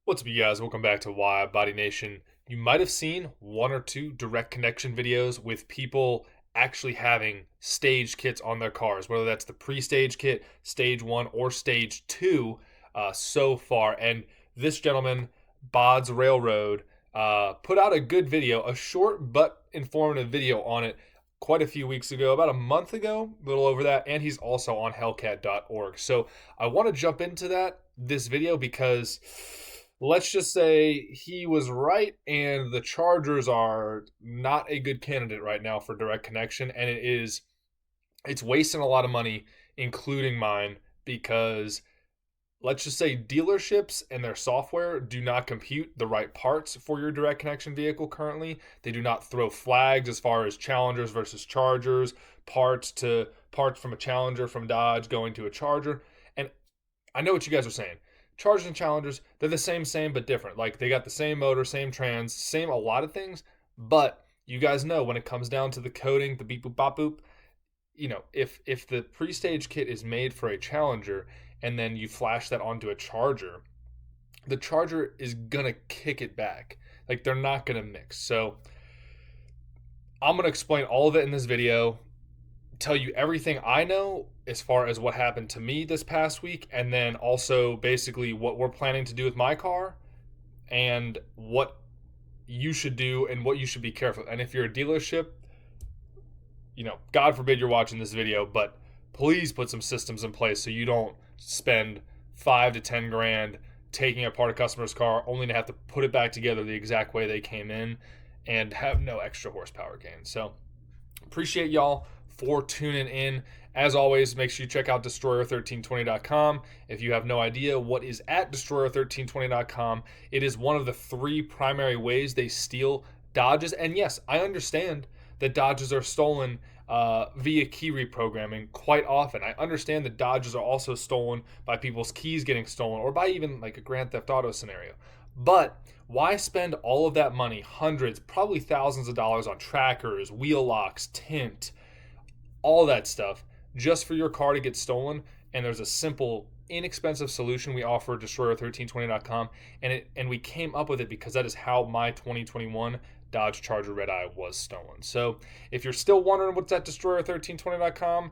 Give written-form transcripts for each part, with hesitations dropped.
What's up, you guys? Welcome back to WideBody Nation. You might have seen one or two direct connection videos with people actually having stage kits on their cars, whether that's the pre-stage kit, stage one, or stage two so far. And this gentleman, Bod's Railroad, put out a good video, a short but informative video on it quite a few weeks ago, about a month ago, a little over that. And he's also on Hellcat.org. So I want to jump into this video because let's just say he was right, and the Chargers are not a good candidate right now for direct connection, and it's wasting a lot of money, including mine, because let's just say dealerships and their software do not compute the right parts for your direct connection vehicle currently. They do not throw flags as far as Challengers versus Chargers, parts from a Challenger from Dodge going to a Charger. And I know what you guys are saying. Chargers and Challengers, they're the same, but different. Like, they got the same motor, same trans, same a lot of things. But you guys know when it comes down to the coding, the beep boop bop boop, if the pre-stage kit is made for a Challenger and then you flash that onto a Charger, the Charger is gonna kick it back. Like, they're not gonna mix. So I'm gonna explain all of it in this video, tell you everything I know as far as what happened to me this past week, and then also basically what we're planning to do with my car and what you should do and what you should be careful. And if you're a dealership, God forbid you're watching this video, but please put some systems in place so you don't spend 5 to 10 grand taking apart a customer's car only to have to put it back together the exact way they came in and have no extra horsepower gain. So appreciate y'all for tuning in. As always, make sure you check out destroyer1320.com. If you have no idea what is at destroyer1320.com, it is one of the three primary ways they steal Dodges. And yes, I understand that Dodges are stolen via key reprogramming quite often. I understand that Dodges are also stolen by people's keys getting stolen, or by even like a Grand Theft Auto scenario. But why spend all of that money, hundreds, probably thousands of dollars on trackers, wheel locks, tint, all that stuff, just for your car to get stolen? And there's a simple, inexpensive solution we offer at destroyer1320.com, and we came up with it because that is how my 2021 Dodge Charger Redeye was stolen. So if you're still wondering what's at destroyer1320.com,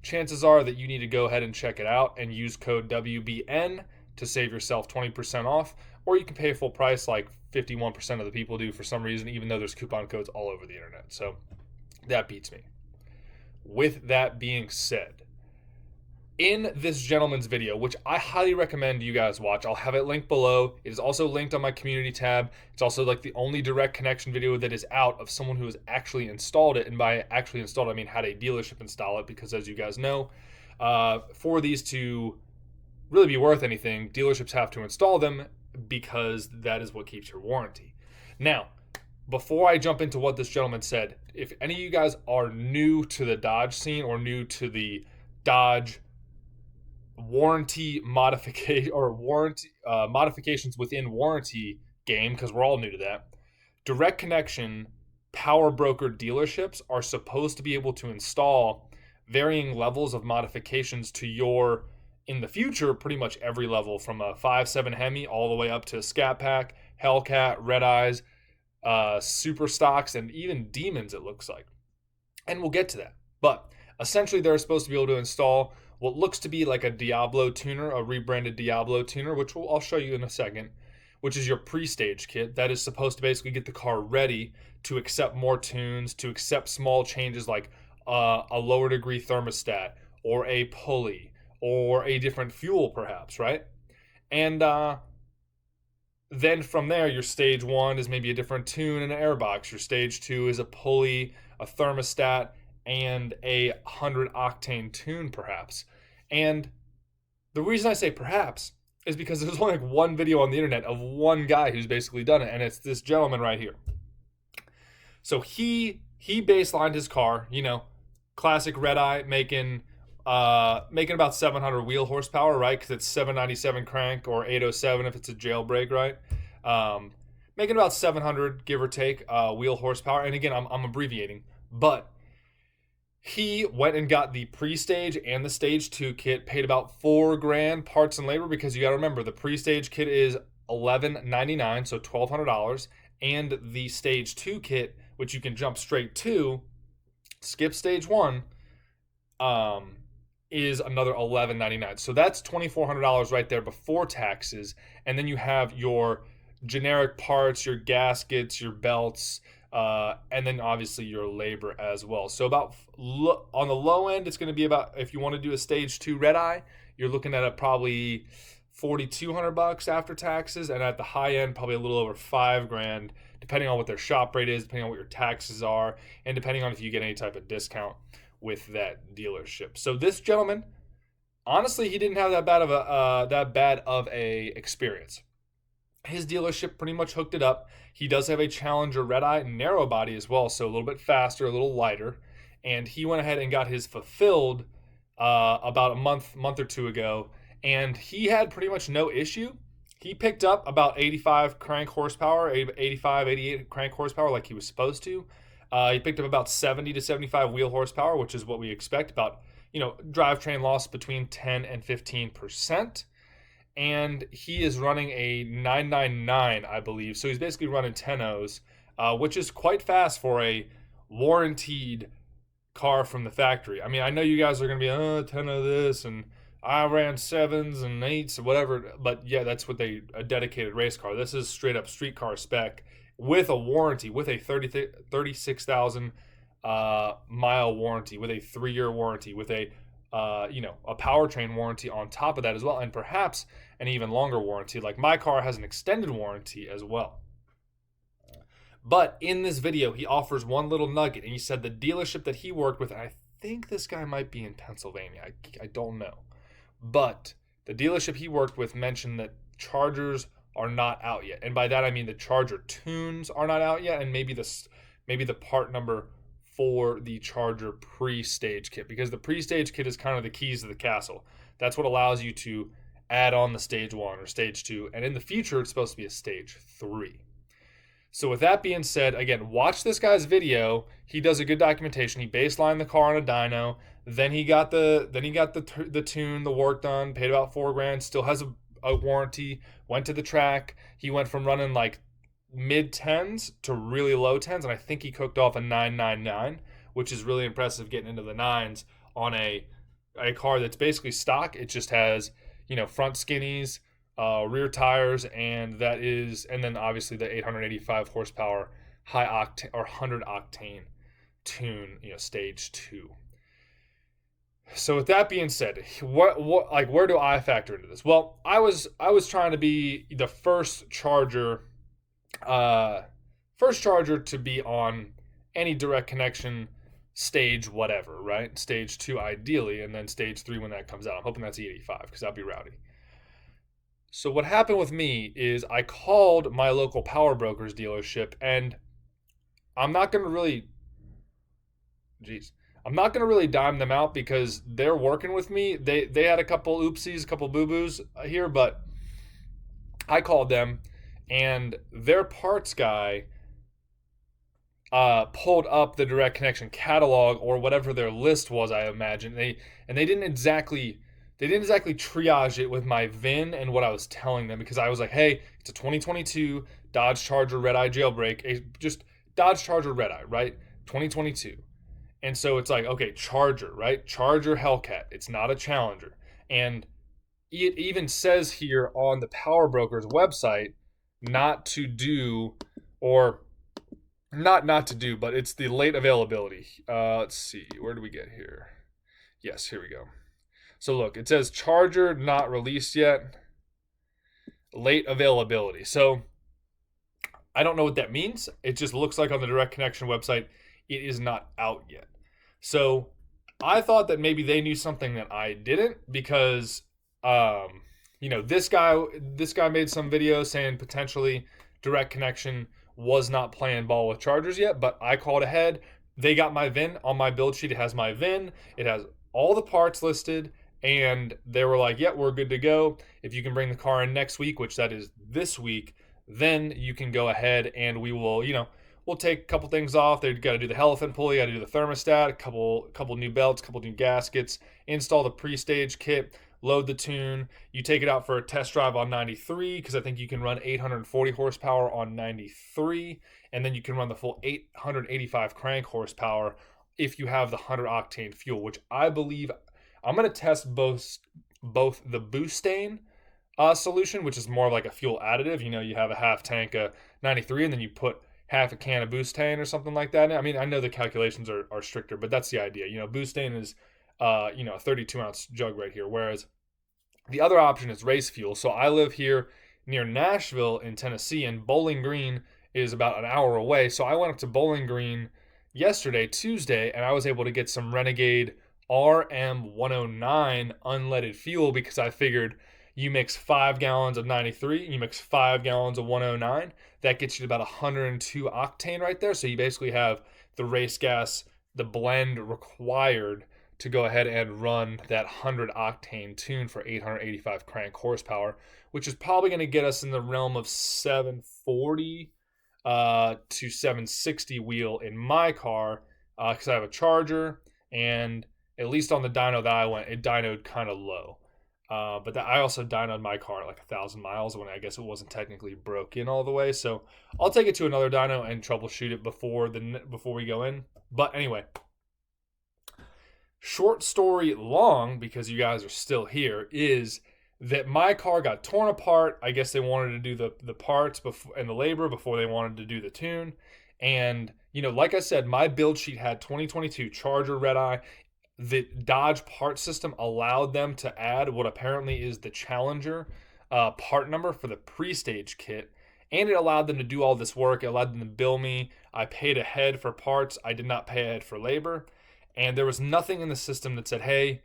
chances are that you need to go ahead and check it out and use code WBN to save yourself 20% off, or you can pay full price like 51% of the people do for some reason, even though there's coupon codes all over the internet. So that beats me. With that being said, in this gentleman's video, which I highly recommend you guys watch, I'll have it linked below. It is also linked on my community tab. It's also like the only direct connection video that is out of someone who has actually installed it. And by actually installed, I mean had a dealership install it, because as you guys know, for these to really be worth anything, dealerships have to install them, because that is what keeps your warranty. Now, before I jump into what this gentleman said, if any of you guys are new to the Dodge scene or new to the Dodge warranty modification or modifications within warranty game, because we're all new to that, direct connection power broker dealerships are supposed to be able to install varying levels of modifications to your, in the future, pretty much every level, from a 5.7 Hemi all the way up to Scat Pack, Hellcat, Redeyes, super stocks, and even demons, it looks like. And we'll get to that. But essentially, they're supposed to be able to install what looks to be like a Diablo tuner, a rebranded Diablo tuner, which I'll show you in a second, which is your pre-stage kit that is supposed to basically get the car ready to accept more tunes, to accept small changes like a lower degree thermostat, or a pulley, or a different fuel perhaps, right? And then from there, your stage one is maybe a different tune and an airbox. Your stage two is a pulley, a thermostat, and a 100 octane tune perhaps. And the reason I say perhaps is because there's only like one video on the internet of one guy who's basically done it, and it's this gentleman right here. So he baselined his car, classic Redeye, making about 700 wheel horsepower, right? Because it's 797 crank, or 807 if it's a jailbreak, right? Making about 700, give or take, wheel horsepower. And again, I'm abbreviating, but he went and got the pre-stage and the stage 2 kit, paid about $4,000 parts and labor, because you got to remember the pre-stage kit is $1,199, so $1,200, and the stage 2 kit, which you can jump straight to, skip stage 1, is another $1,199. So that's $2,400 right there before taxes. And then you have your generic parts, your gaskets, your belts, and then obviously your labor as well. So about on the low end, it's going to be about, if you want to do a stage 2 Redeye, you're looking at probably $4,200 after taxes, and at the high end, probably a little over $5,000, depending on what their shop rate is, depending on what your taxes are, and depending on if you get any type of discount with that dealership. So this gentleman, honestly, he didn't have that bad of a experience. His dealership pretty much hooked it up. He does have a Challenger Redeye narrow body as well, so a little bit faster, a little lighter, and he went ahead and got his fulfilled about a month or two ago, and he had pretty much no issue. He picked up about 85 crank horsepower, 85, 88 crank horsepower like he was supposed to. He picked up about 70 to 75 wheel horsepower, which is what we expect, about, drivetrain loss between 10 and 15%. And he is running a 999, I believe. So he's basically running 10-Os, which is quite fast for a warranted car from the factory. I mean, I know you guys are going to be, 10 of this, and I ran 7s and 8s or whatever. But yeah, that's what a dedicated race car. This is straight up street car spec with a warranty, with a 36,000 mile warranty, with a 3-year warranty, with a powertrain warranty on top of that as well, and perhaps an even longer warranty. Like my car has an extended warranty as well. But in this video, he offers one little nugget, and he said the dealership that he worked with, and I think this guy might be in Pennsylvania, I don't know, but the dealership he worked with mentioned that Chargers are not out yet, and by that I mean the Charger tunes are not out yet, and maybe the part number for the Charger pre-stage kit, because the pre-stage kit is kind of the keys to the castle. That's what allows you to add on the stage 1 or stage 2, and in the future it's supposed to be a stage 3. So with that being said, again, watch this guy's video. He does a good documentation. He baselined the car on a dyno, then he got the tune, the work done, paid about $4,000, still has a warranty, went to the track. He went from running like mid 10s to really low 10s, and I think he cooked off a 999, which is really impressive, getting into the 9s on a car that's basically stock. It just has front skinnies, rear tires, and then obviously the 885 horsepower high octane or 100 octane tune, stage 2. So with that being said, where do I factor into this? Well, I was trying to be the first Charger to be on any direct connection stage whatever, right? Stage 2 ideally, and then stage 3 when that comes out. I'm hoping that's E85 because that'd be rowdy. So what happened with me is I called my local Power Brokers dealership, and I'm not going to really dime them out because they're working with me. They had a couple oopsies, a couple boo-boos here, but I called them, and their parts guy pulled up the direct connection catalog or whatever their list was, I imagine. They didn't exactly triage it with my VIN and what I was telling them, because I was like, hey, it's a 2022 Dodge Charger Redeye jailbreak, just Dodge Charger Redeye, right? 2022. And so it's like, okay, Charger, right? Charger Hellcat. It's not a Challenger. And it even says here on the Power Brokers website not to do, or not to do, but it's the late availability. Let's see, where do we get here? Yes, here we go. So look, it says Charger not released yet, late availability. So I don't know what that means. It just looks like on the direct connection website, it is not out yet. So I thought that maybe they knew something that I didn't, because this guy made some video saying potentially direct connection was not playing ball with Chargers yet, but I called ahead. They got my VIN on my build sheet. It has my VIN. It has all the parts listed, and they were like, yeah, we're good to go. If you can bring the car in next week, which that is this week, then you can go ahead and we will, we'll take a couple things off. They've got to do the elephant pulley, got to do the thermostat, a couple new belts, a couple new gaskets, install the pre-stage kit, load the tune. You take it out for a test drive on 93 because I think you can run 840 horsepower on 93, and then you can run the full 885 crank horsepower if you have the 100 octane fuel, which I believe I'm going to test both the Boostane solution, which is more like a fuel additive. You have a half tank of 93 and then you put half a can of Boostane or something like that. I mean, I know the calculations are stricter, but that's the idea. Boostane is a 32-ounce jug right here, whereas the other option is race fuel. So I live here near Nashville in Tennessee, and Bowling Green is about an hour away. So I went up to Bowling Green yesterday, Tuesday, and I was able to get some Renegade RM109 unleaded fuel because I figured you mix 5 gallons of 93, you mix 5 gallons of 109, that gets you to about 102 octane right there. So you basically have the race gas, the blend required to go ahead and run that 100 octane tune for 885 crank horsepower, which is probably going to get us in the realm of 740 to 760 wheel in my car, because I have a Charger, and at least on the dyno that I went, it dynoed kind of low. But I also dynoed my car at like 1,000 miles when I guess it wasn't technically broken all the way. So I'll take it to another dyno and troubleshoot it before we go in. But anyway, short story long, because you guys are still here, is that my car got torn apart. I guess they wanted to do the parts before and the labor before they wanted to do the tune. And like I said, my build sheet had 2022 Charger Redeye. The Dodge part system allowed them to add what apparently is the Challenger part number for the pre-stage kit, and it allowed them to do all this work. It allowed them to bill me. I paid ahead for parts. I did not pay ahead for labor, and there was nothing in the system that said, hey,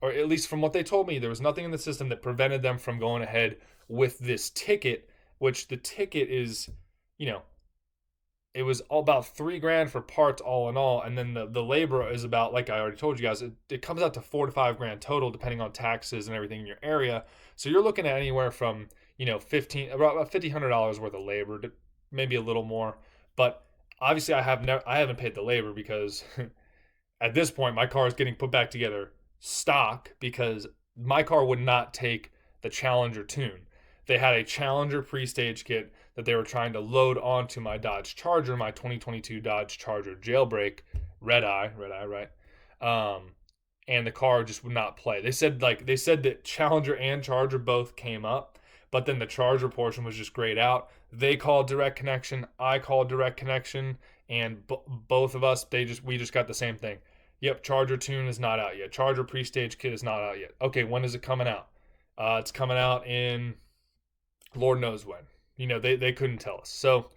or at least from what they told me, there was nothing in the system that prevented them from going ahead with this ticket, which the ticket is, it was all about $3,000 for parts all in all, and then the labor is about, like I already told you guys, it comes out to $4,000 to $5,000 total depending on taxes and everything in your area. So you're looking at anywhere from about $1,500 worth of labor, maybe a little more. But obviously I haven't paid the labor because at this point my car is getting put back together stock because my car would not take the Challenger tune. They had a Challenger pre-stage kit that they were trying to load onto my Dodge Charger, my 2022 Dodge Charger Jailbreak, Redeye, right? And the car just would not play. They said that Challenger and Charger both came up, but then the Charger portion was just grayed out. They called direct connection, I called direct connection, and both of us, we just got the same thing. Yep, Charger tune is not out yet. Charger pre-stage kit is not out yet. Okay, when is it coming out? It's coming out in Lord knows when. They couldn't tell us. So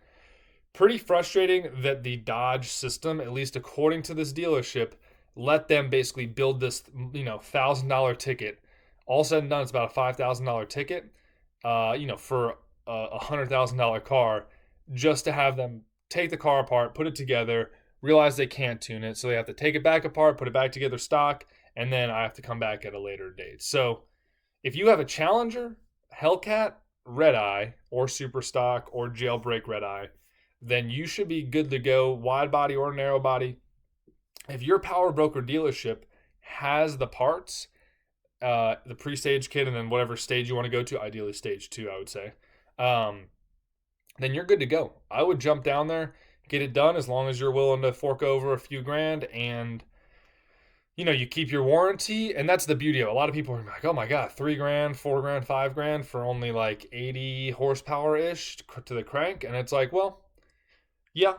pretty frustrating that the Dodge system, at least according to this dealership, let them basically build this, $1,000 ticket. All said and done, it's about a $5,000 ticket, for a $100,000 car, just to have them take the car apart, put it together, realize they can't tune it. So they have to take it back apart, put it back together stock, and then I have to come back at a later date. So if you have a Challenger, Hellcat, Redeye, or Super Stock, or Jailbreak Redeye, then you should be good to go, wide body or narrow body. If your power broker dealership has the parts, the pre-stage kit, and then whatever stage you want to go to, ideally stage 2, I would say, then you're good to go. I would jump down there, get it done, as long as you're willing to fork over a few grand, and you keep your warranty. And that's the beauty of it. A lot of people are like, oh my God, $3,000, $4,000, $5,000 for only like 80 horsepower ish to the crank. And it's like, well, yeah,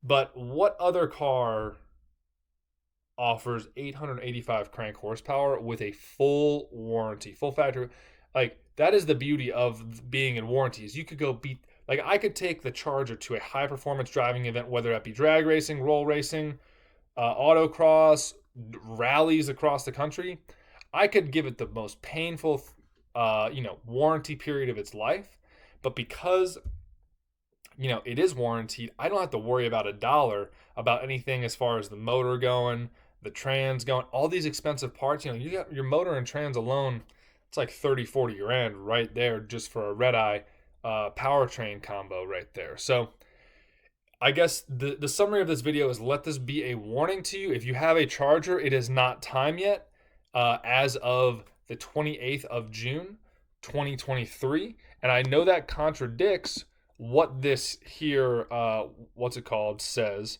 but what other car offers 885 crank horsepower with a full warranty, full factory? Like, that is the beauty of being in warranties. You could go I could take the Charger to a high performance driving event, whether that be drag racing, roll racing, autocross, rallies across the country. I could give it the most painful, warranty period of its life, but because, it is warranted, I don't have to worry about $1 about anything as far as the motor going, the trans going, all these expensive parts. You got your motor and trans alone, it's like 30, 40 grand right there just for a Redeye powertrain combo right there. So I guess the summary of this video is, let this be a warning to you. If you have a Charger, it is not time yet. As of the 28th of June, 2023. And I know that contradicts what this here, says.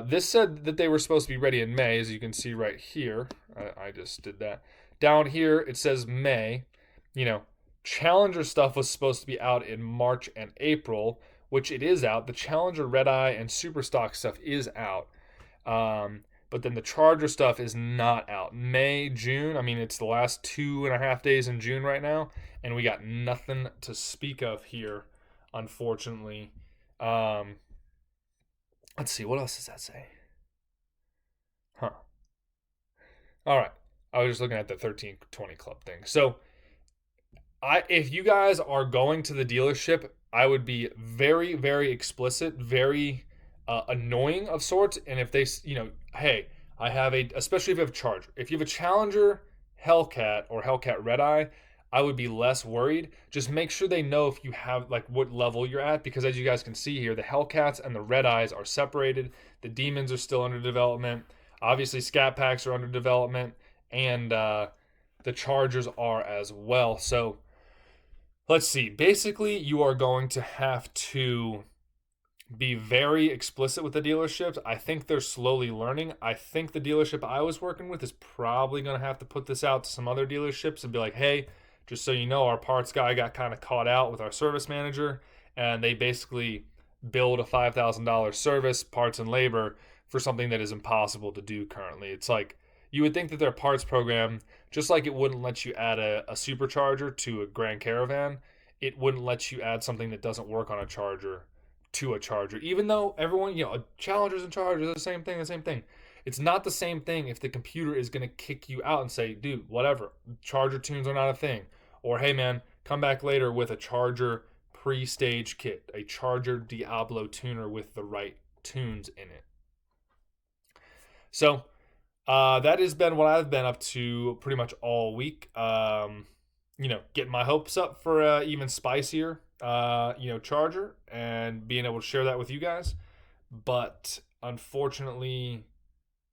This said that they were supposed to be ready in May, as you can see right here. I just did that. Down here, it says May. You know, Challenger stuff was supposed to be out in March and April, which it is out. The Challenger Redeye and Superstock stuff is out. But then the Charger stuff is not out. May, June, I mean, it's the last 2.5 days in June right now, and we got nothing to speak of here, unfortunately. Let's see, what else does that say? Huh. All right. I was just looking at the 1320 Club thing. So, if you guys are going to the dealership, I would be very, very explicit, very annoying of sorts. And if they, hey, I have especially if you have a Charger. If you have a Challenger Hellcat or Hellcat Redeye, I would be less worried. Just make sure they know if you have, like, what level you're at, because as you guys can see here, the Hellcats and the Redeyes are separated. The Demons are still under development. Obviously, SCAT packs are under development, and the Chargers are as well. So, let's see. Basically, you are going to have to be very explicit with the dealerships. I think they're slowly learning. I think the dealership I was working with is probably going to have to put this out to some other dealerships and be like, hey, just so you know, our parts guy got kind of caught out with our service manager, and they basically billed a $5,000 service, parts, and labor for something that is impossible to do currently. It's like, you would think that their parts program, just like it wouldn't let you add a supercharger to a Grand Caravan, it wouldn't let you add something that doesn't work on a Charger to a Charger. Even though everyone, Challengers and Chargers are the same thing. It's not the same thing if the computer is going to kick you out and say, dude, whatever, Charger tunes are not a thing. Or, hey, man, come back later with a Charger pre-stage kit, a Charger Diablo tuner with the right tunes in it. So, that has been what I've been up to pretty much all week. Getting my hopes up for even spicier, Charger, and being able to share that with you guys. But unfortunately,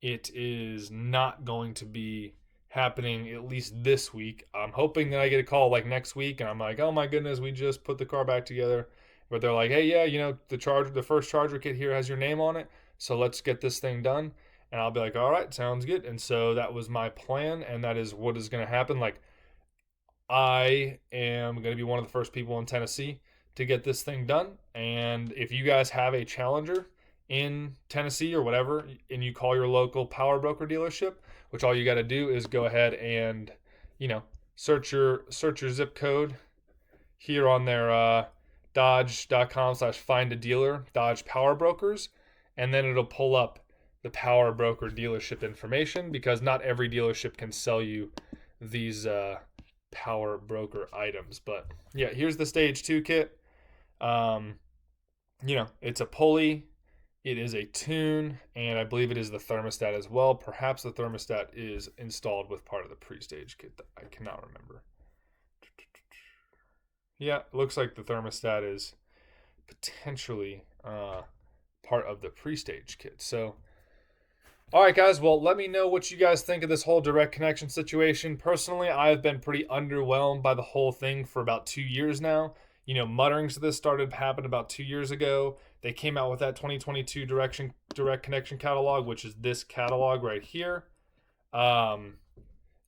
it is not going to be happening at least this week. I'm hoping that I get a call like next week, and I'm like, oh my goodness, we just put the car back together. But they're like, hey, yeah, the first Charger kit here has your name on it, so let's get this thing done. And I'll be like, all right, sounds good. And so that was my plan, and that is what is going to happen. Like, I am going to be one of the first people in Tennessee to get this thing done. And if you guys have a Challenger in Tennessee or whatever, and you call your local power broker dealership, which all you got to do is go ahead and, search your zip code here on their dodge.com/find a dealer, Dodge Power Brokers, and then it'll pull up the power broker dealership information, because not every dealership can sell you these power broker items. But yeah, here's the stage 2 kit. It's a pulley, it is a tune, and I believe it is the thermostat as well. Perhaps the thermostat is installed with part of the pre-stage kit. I cannot remember. Yeah, it looks like the thermostat is potentially part of the pre-stage kit. So, all right, guys. Well, let me know what you guys think of this whole direct connection situation. Personally, I've been pretty underwhelmed by the whole thing for about 2 years now. Mutterings of this started happening about 2 years ago. They came out with that 2022 direct connection catalog, which is this catalog right here. And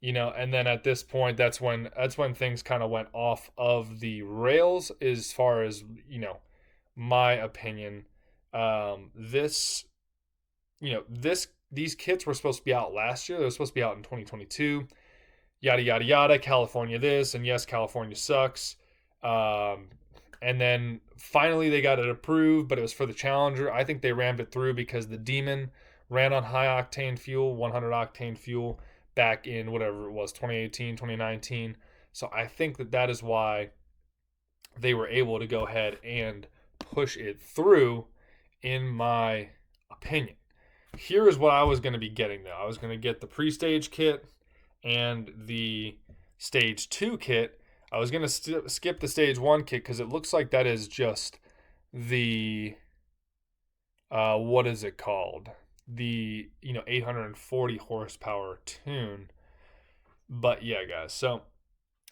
then at this point, that's when things kind of went off of the rails, as far as, my opinion. These kits were supposed to be out last year. They were supposed to be out in 2022. Yada, yada, yada. California this. And yes, California sucks. And then finally they got it approved, but it was for the Challenger. I think they rammed it through because the Demon ran on high octane fuel, 100 octane fuel, back in whatever it was, 2018, 2019. So I think that is why they were able to go ahead and push it through, in my opinion. Here is what I was going to be getting, though. I was going to get the pre-stage kit and the stage 2 kit. I was going to skip the stage 1 kit because it looks like that is just the, what is it called? The, 840 horsepower tune. But yeah, guys, so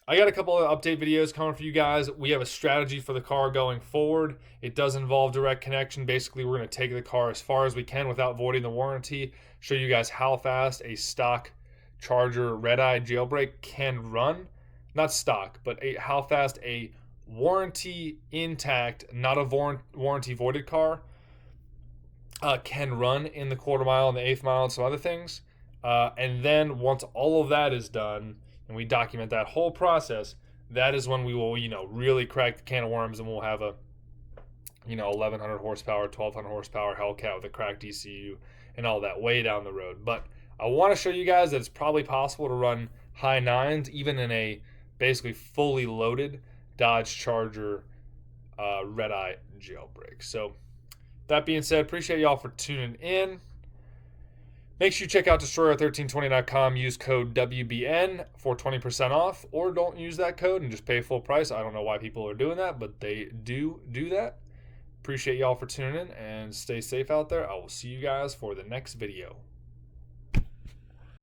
I got a couple of update videos coming for you guys. We have a strategy for the car going forward. It does involve direct connection. Basically, we're going to take the car as far as we can without voiding the warranty, show you guys how fast a stock Charger Redeye jailbreak can run. Not stock, but how fast a warranty intact, not a warranty voided car can run in the quarter mile and the eighth mile and some other things. And then once all of that is done and we document that whole process, that is when we will, really crack the can of worms, and we'll have a, 1100 horsepower, 1200 horsepower Hellcat with a cracked ECU and all that way down the road. But I want to show you guys that it's probably possible to run high nines even in a basically fully loaded Dodge Charger Redeye jailbreak. So that being said, appreciate y'all for tuning in. Make sure you check out destroyer1320.com. Use code WBN for 20% off, or don't use that code and just pay full price. I don't know why people are doing that, but they do that. Appreciate y'all for tuning in, and stay safe out there. I will see you guys for the next video.